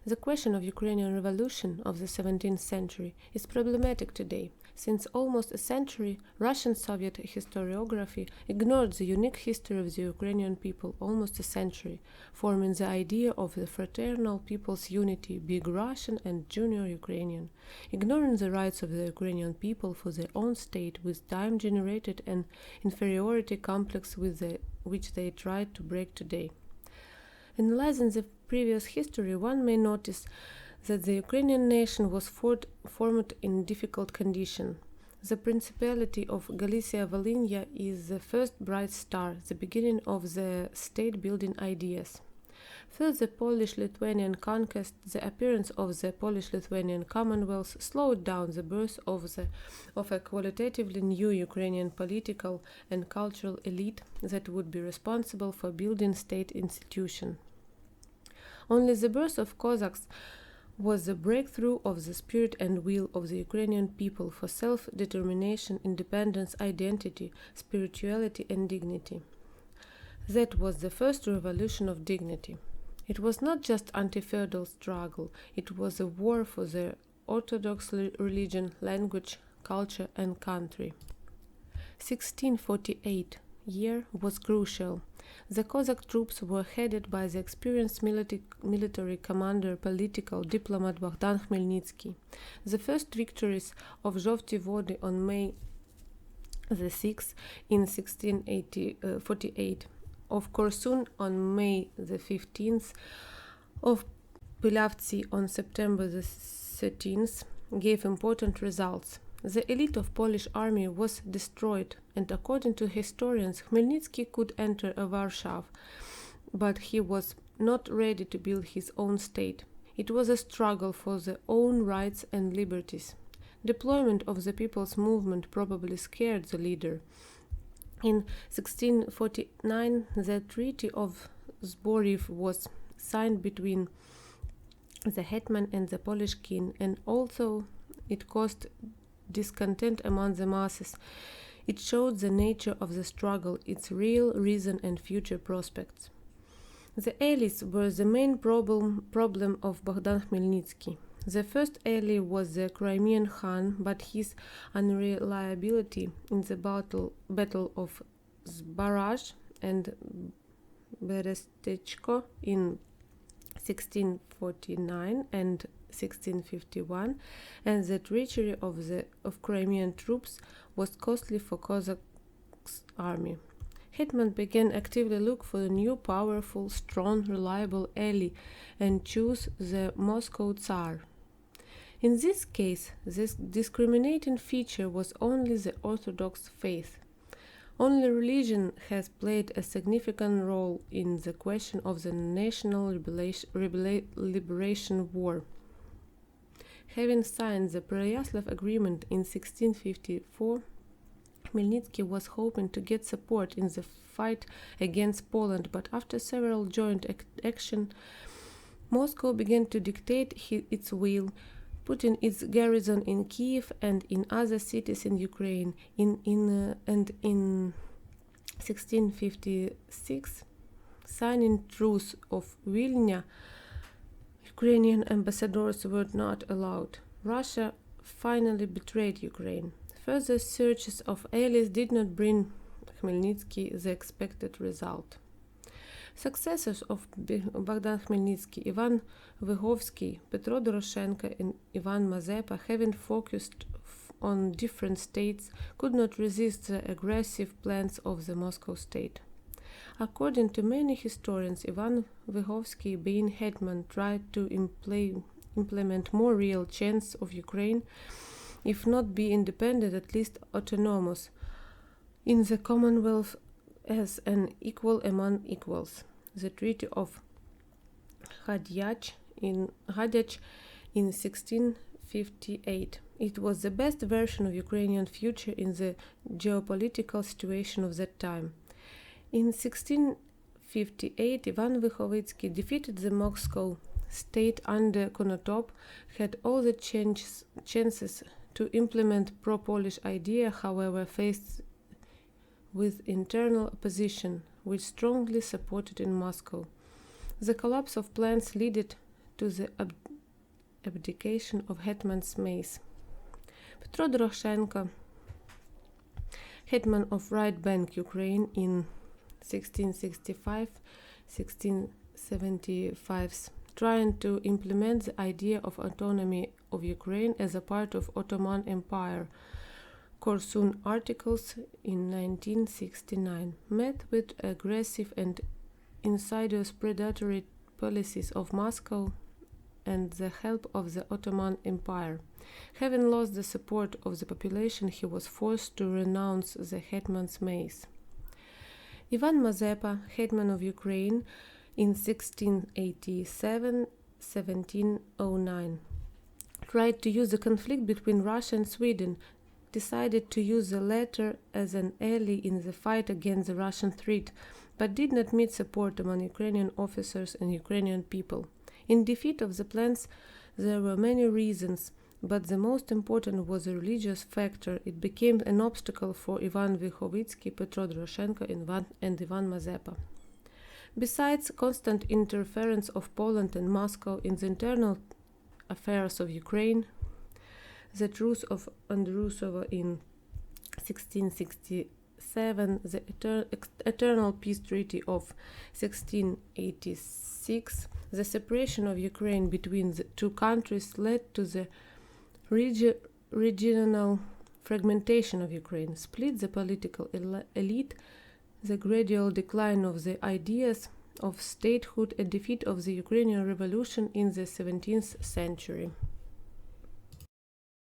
The question of Ukrainian revolution of the 17th century is problematic today. Since almost a century, Russian Soviet historiography ignored the unique history of the Ukrainian people almost a century, forming the idea of the fraternal people's unity, Big Russian and Junior Ukrainian, ignoring the rights of the Ukrainian people for their own state with time generated an inferiority complex which they tried to break today. Analyzing the previous history, one may notice that the Ukrainian nation was formed in difficult conditions. The Principality of Galicia-Volhynia is the first bright star, the beginning of the state-building ideas. First, the Polish-Lithuanian conquest, the appearance of the Polish-Lithuanian Commonwealth slowed down the birth of a qualitatively new Ukrainian political and cultural elite that would be responsible for building state institutions. Only the birth of Cossacks was the breakthrough of the spirit and will of the Ukrainian people for self-determination, independence, identity, spirituality, and dignity. That was the first revolution of dignity. It was not just anti-feudal struggle, it was a war for the Orthodox religion, language, culture, and country. 1648 year was crucial. The Cossack troops were headed by the experienced military commander, political diplomat Bogdan Khmelnytsky. The first victories of Zhovty Vody on May the 6th in 1648, of Korsun on May the 15th, of Pilavtsi on September the 13th, gave important results. The elite of Polish army was destroyed, and according to historians, Khmelnytsky could enter Warsaw, but he was not ready to build his own state. It was a struggle for their own rights and liberties. Deployment of the people's movement probably scared the leader. In 1649, the Treaty of Zborov was signed between the hetman and the Polish king, and although it caused discontent among the masses, it showed the nature of the struggle, its real reason and future prospects. The allies were the main problem of Bogdan Khmelnytsky. The first ally was the Crimean Khan, but his unreliability in the battle of Zbaraj and Berestechko in 1649 and 1651, and the treachery of Crimean troops was costly for Cossacks' army. Hetman began actively look for a new, powerful, strong, reliable ally and chose the Moscow Tsar. In this case, this discriminating feature was only the Orthodox faith. Only religion has played a significant role in the question of the national liberation war. Having signed the Pereyaslav Agreement in 1654, Khmelnytsky was hoping to get support in the fight against Poland, but after several joint actions, Moscow began to dictate its will, putting its garrison in Kiev and in other cities in Ukraine. In 1656, signing Truce of Vilna, Ukrainian ambassadors were not allowed. Russia finally betrayed Ukraine. Further searches of allies did not bring Khmelnytsky the expected result. Successors of Bogdan Khmelnytsky, Ivan Vyhovsky, Petro Doroshenko, and Ivan Mazepa, having focused on different states, could not resist the aggressive plans of the Moscow state. According to many historians, Ivan Vyhovsky, being hetman, tried to implement more real chance of Ukraine, if not be independent, at least autonomous, in the Commonwealth as an equal among equals. The Treaty of Hadyach in 1658. It was the best version of Ukrainian future in the geopolitical situation of that time. In 1658, Ivan Vyhovsky defeated the Moscow state under Konotop, had all the chances to implement pro-Polish idea, however, faced with internal opposition, which strongly supported in Moscow. The collapse of plans led to the abdication of Hetman Zmeis. Petro Doroshenko, hetman of right bank Ukraine in 1665-1675, trying to implement the idea of autonomy of Ukraine as a part of Ottoman Empire. Korsun articles in 1969 met with aggressive and insidious predatory policies of Moscow and the help of the Ottoman Empire. Having lost the support of the population, he was forced to renounce the Hetman Zmeis. Ivan Mazepa, hetman of Ukraine in 1687-1709, tried to use the conflict between Russia and Sweden, decided to use the latter as an ally in the fight against the Russian threat, but did not meet support among Ukrainian officers and Ukrainian people. In defeat of the plans, there were many reasons, but the most important was a religious factor. It became an obstacle for Ivan Vyhovitsky, Petro Doroshenko, and Ivan Mazepa. Besides constant interference of Poland and Moscow in the internal affairs of Ukraine, the Truce of Andrusova in 1667, the Eternal Peace Treaty of 1686, the separation of Ukraine between the two countries led to the regional fragmentation of Ukraine, split the political elite, the gradual decline of the ideas of statehood, and defeat of the Ukrainian Revolution in the 17th century.